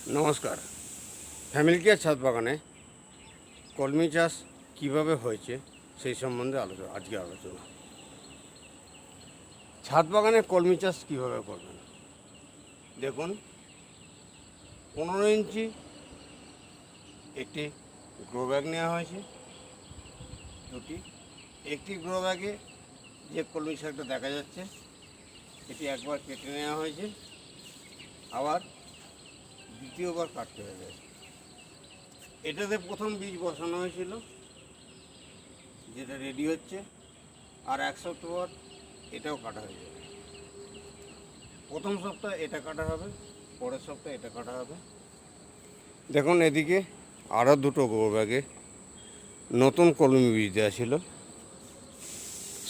নমস্কার। Family care ছাদ বাগানে কলমি চাষ কীভাবে হয়েছে সেই সম্বন্ধে আজকে আলোচনা। ছাদ বাগানে কলমি চাষ কীভাবে করবেন দেখুন। 15 ইঞ্চি একটি গ্রো ব্যাগ নেওয়া হয়েছে, দুটি। একটি গ্রো ব্যাগে যে কলমি শাকটা দেখা যাচ্ছে এটি একবার কেটে নেওয়া হয়েছে, আবার দ্বিতীয়বার কাটতে হয়ে গেছে। এটাতে প্রথম বীজ বসানো হয়েছিল, যেটা রেডি হচ্ছে, আর 1 সপ্তাহ পর এটাও কাটা হয়ে যাবে। প্রথম সপ্তাহে এটা কাটা হবে, পরের সপ্তাহে এটা কাটা হবে। দেখুন এদিকে আরও দুটো গ্রো ব্যাগে নতুন কলমি বীজ দেওয়া ছিল,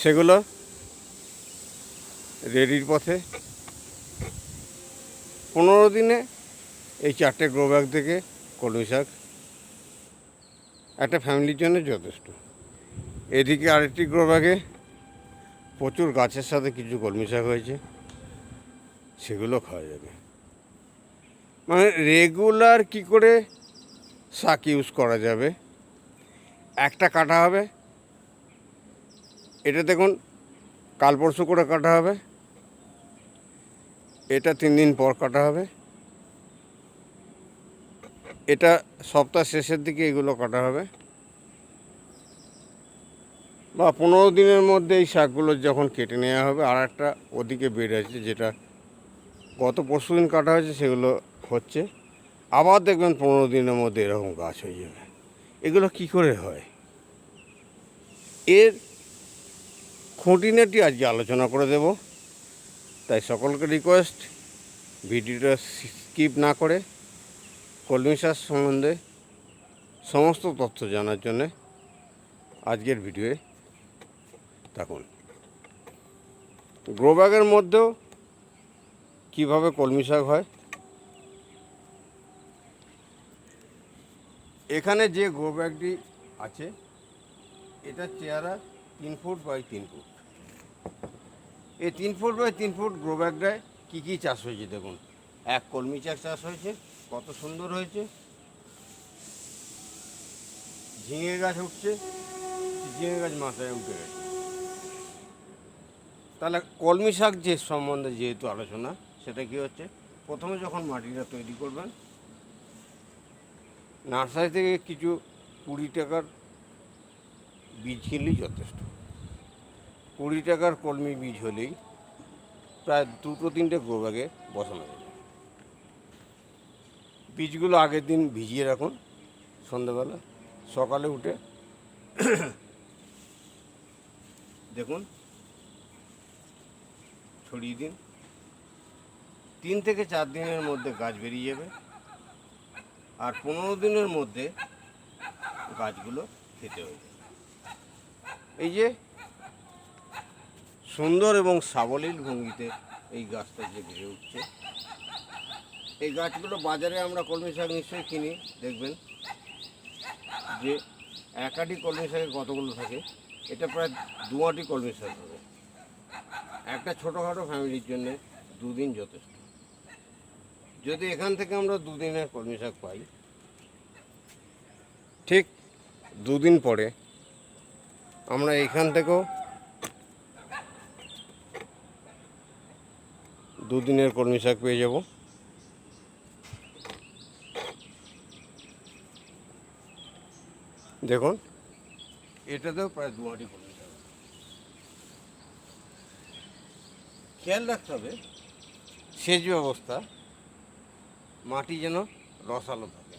সেগুলো রেডির পথে। 15 দিনে এই 4টে গ্রো ব্যাগ থেকে কলমি শাক একটা ফ্যামিলির জন্য যথেষ্ট। এদিকে আরেকটি গ্রো ব্যাগে প্রচুর গাছের সাথে কিছু কলমি শাক হয়েছে, সেগুলো খাওয়া যাবে। মানে রেগুলার কি করে শাক ইউজ করা যাবে। একটা কাটা হবে, এটা দেখুন কাল পরশু করে কাটা হবে, এটা 3 দিন পর কাটা হবে, এটা সপ্তাহ শেষের দিকে এগুলো কাটা হবে, বা 15 দিনের মধ্যে এই শাকগুলো যখন কেটে নেওয়া হবে। আর একটা ওদিকে বেড আছে, যেটা গত পরশু দিন কাটা হয়েছে, সেগুলো হচ্ছে। আবার দেখবেন 15 দিনের মধ্যে এরকম গাছ হয়ে যাবে। এগুলো কি করে হয়, এর খুঁটিনাটি আজকে আলোচনা করে দেব। তাই সকলকে রিকোয়েস্ট, ভিডিওটা স্কিপ না করে কলমি চাষ সম্বন্ধে সমস্ত তথ্য জানার জন্যে আজকের ভিডিওয়ে থাকুন। গ্রো ব্যাগের মধ্যেও কীভাবে কলমি শাক হয়, এখানে যে গ্রো ব্যাগটি আছে এটার চেহারা 3 ফুট বাই 3 ফুট। এই 3 ফুট বাই 3 ফুট গ্রো ব্যাগটায় কী কী চাষ হয়েছে দেখুন। এক কলমি শাক চাষ হয়েছে, কত সুন্দর হয়েছে। ঝিঙে গাছ উঠছে, ঝিঙে গাছ মাথায় উঠে গেছে। তাহলে কলমি শাক যে সম্বন্ধে যেহেতু আলোচনা, সেটা কি হচ্ছে, প্রথমে যখন মাটিটা তৈরি করবেন, নার্সারি থেকে কিছু 20 টাকার বীজ কিনলেই যথেষ্ট। 20 টাকার কলমি বীজ হলেই প্রায় 2-3টে গ্রো ব্যাগে বসানো যাবে। বীজগুলো আগের দিন ভিজিয়ে রাখুন, সন্ধ্যাবেলা সকালে উঠে দেখুন ছড়িয়ে দিন। 3 থেকে 4 দিনের মধ্যে গাছ বেরিয়ে যাবে, আর 15 দিনের মধ্যে গাছগুলো খেতে হয়ে যাবে। এই যে সুন্দর এবং সাবলীল ভঙ্গিতে এই গাছটা যে বেড়ে উঠছে, এই গাছগুলো বাজারে আমরা কলমি শাক নিশ্চয়ই কিনি, দেখবেন যে এক আটি কলমি শাকে কতগুলো থাকে। এটা প্রায় 2 আটি কলমি শাক হবে। একটা ছোটোখাটো ফ্যামিলির জন্য 2 দিন যথেষ্ট। যদি এখান থেকে আমরা 2 দিনের কলমি শাক পাই, ঠিক 2 দিন পরে আমরা এখান থেকেও 2 দিনের কলমি শাক পেয়ে যাব। দেখুন এটাতেও প্রায় 2 আটি কলমি শাক। খেয়াল রাখতে হবে সেচ ব্যবস্থা, মাটি যেন রসালো থাকে।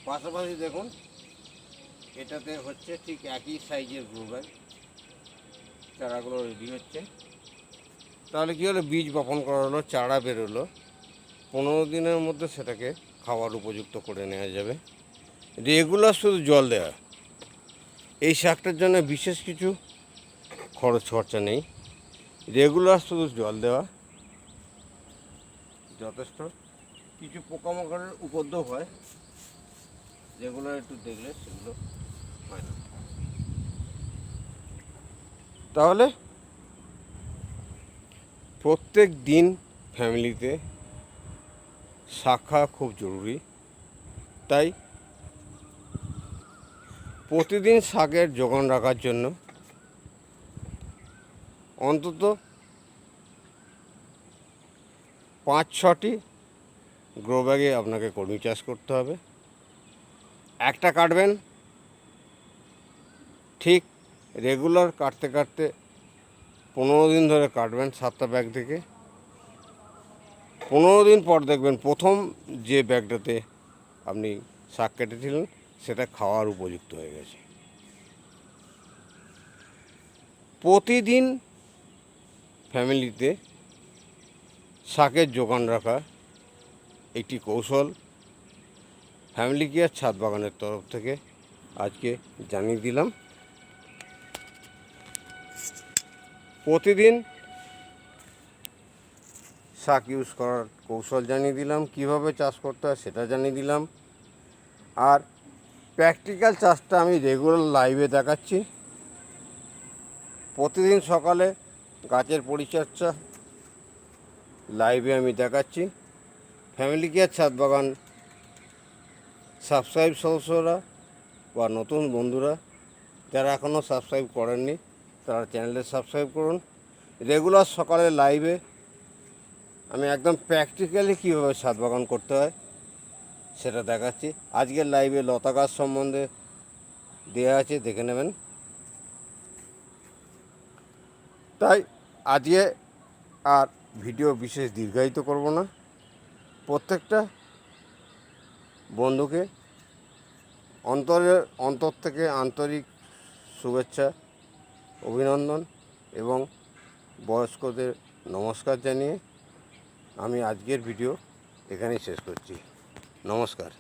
পাশাপাশি দেখুন এটাতে হচ্ছে ঠিক একই সাইজের গ্রো ব্যাগ, চারাগুলো রেডি হচ্ছে। তাহলে কী হলো, বীজ বপন করা হলো, চারা বেরোলো, 15 দিনের মধ্যে সেটাকে খাওয়ার উপযুক্ত করে নেওয়া যাবে। রেগুলার শুধু জল দেওয়া, এই শাকটার জন্য বিশেষ কিছু খরচা নেই। রেগুলার শুধু জল দেওয়া যথেষ্ট। কিছু পোকামাকড়ের উপদ্রব হয়, যেগুলো একটু দেখলে সেগুলো হয় না। তাহলে প্রত্যেক দিন ফ্যামিলিতে শাক খাওয়া খুব জরুরি। তাই প্রতিদিন শাকের যোগান রাখার জন্য অন্তত 5-6টি গ্রো ব্যাগে আপনাকে কলমি চাষ করতে হবে। একটা কাটবেন, ঠিক রেগুলার কাটতে কাটতে 15 দিন ধরে কাটবেন 7টা ব্যাগ থেকে। 15 দিন পর দেখবেন প্রথম যে ব্যাগটাতে আপনি শাক কেটেছিলেন সেটা খাওয়ার উপযুক্ত হয়ে গেছে। প্রতিদিন ফ্যামিলিতে শাকের যোগান রাখা একটি কৌশল ফ্যামিলি কেয়ার ছাদ বাগানের তরফ থেকে আজকে জানিয়ে দিলাম। প্রতিদিন শাক ইউজ করার কৌশল জানিয়ে দিলাম, কিভাবে চাষ করতে হয় সেটা জানিয়ে দিলাম। আর প্র্যাকটিক্যাল চাষটা আমি রেগুলার লাইভে দেখাচ্ছি। প্রতিদিন সকালে গাছের পরিচর্যা লাইভে আমি দেখাচ্ছি। ফ্যামিলি কেয়ার ছাদ বাগান সাবস্ক্রাইব সদস্যরা বা নতুন বন্ধুরা যারা এখনও সাবস্ক্রাইব করেননি তারা চ্যানেলে সাবস্ক্রাইব করুন। রেগুলার সকালে লাইভে আমি একদম প্র্যাকটিক্যালি কীভাবে ছাদ বাগান করতে হয় সেটা দেখাচ্ছি। আজকের লাইভে লতা গাছ সম্বন্ধে দেওয়া আছে, দেখে নেবেন। তাই আজকে আর ভিডিও বিশেষ দীর্ঘায়িত করব না। প্রত্যেকটা বন্ধুকে অন্তর থেকে আন্তরিক শুভেচ্ছা, অভিনন্দন এবং বয়স্কদের নমস্কার জানিয়ে আমি আজকের ভিডিও এখানেই শেষ করছি। নমস্কার।